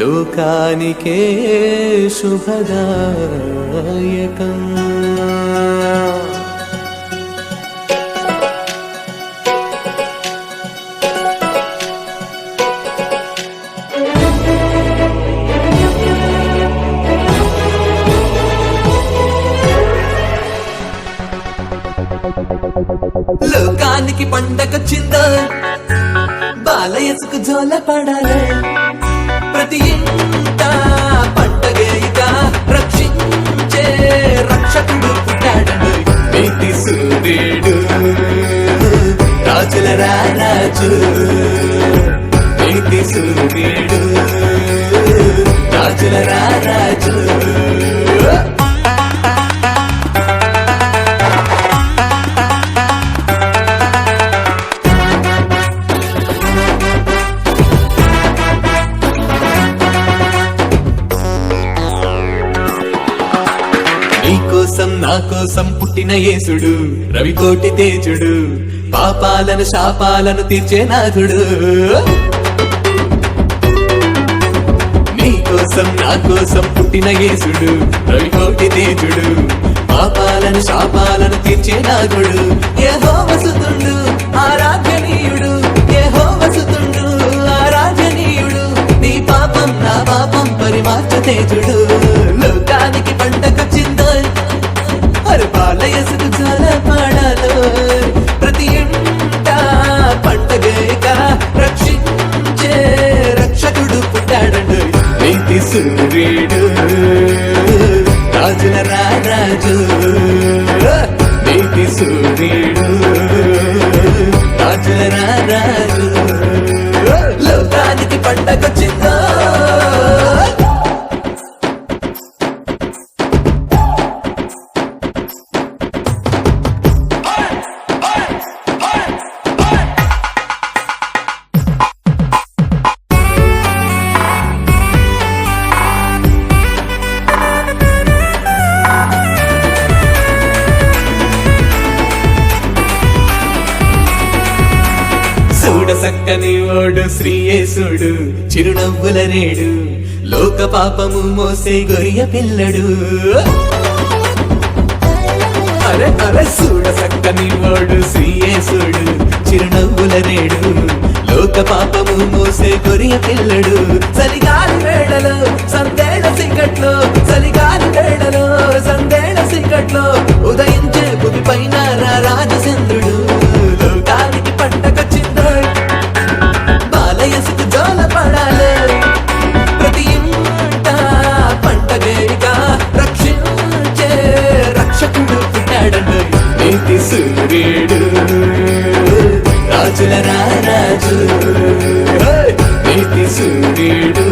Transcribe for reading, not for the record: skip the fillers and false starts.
లోకానికే శుభదాయకం. లోకానికి పండగొచ్చిందో బాలయసుకు జోల పడాలి. ప్రతి ఇంట పండగేగా రక్షించే రక్షకుడు పుట్టాడు. నీతి సూర్యుడు రాజుల రాజు, నీతి సూర్యుడు రాజుల రాజు. నీకోసం నా కోసం పుట్టిన యేసుడు, రవికోటి తేజుడు, పాపాలను శాపాలను తీర్చే నాథుడు. నీకోసం నా కోసం పుట్టిన యేసుడు, రవికోటి తేజుడు, పాపాలను శాపాలను తీర్చే నాథుడు. యెహోవా సుతుడు ఆరాధనీయుడు, యెహోవా సుతుడు ఆరాధనీయుడు, నీ పాపం నా పాపం పరిమార్చ తేజుడు. లోకానికి పండగొచ్చిందో బాలయసుకు జోల పడాలో. ప్రతి ఇంట పండగేగా రక్షించే రక్షకుడు పుట్టాడు. నీతి సూర్యుడు రాజుల రాజు, నీతి సూర్యుడు రాజుల రాజు. లోకానికి పండగొచ్చిందో సక్కని ఓడు శ్రీయేసుడు, చిరునవ్వుల రేడు, లోక పాపము మోసే గొర్రె పిల్లడు. అరే అరే చూడ సక్కని ఓడు శ్రీయేసుడు, చిరునవ్వుల రేడు, లోక పాపము మోసే గొర్రె పిల్లడు. చలిగాలి వేళలో సందేళ సిగట్లో, చలిగాలి వేళలో సందేళ సిగట్లో ఉదయించే భూమి పైన రాజచంద్రుడు. లోకానికి పండగొచ్చిందో బాలయసుకు జోల పడాలి. ప్రతి ఇంట పండగేగా రక్షించే రక్షకుడు పుట్టాడు. నీతి సూర్యుడు రాజుల రాజు, నీతి సూర్యుడు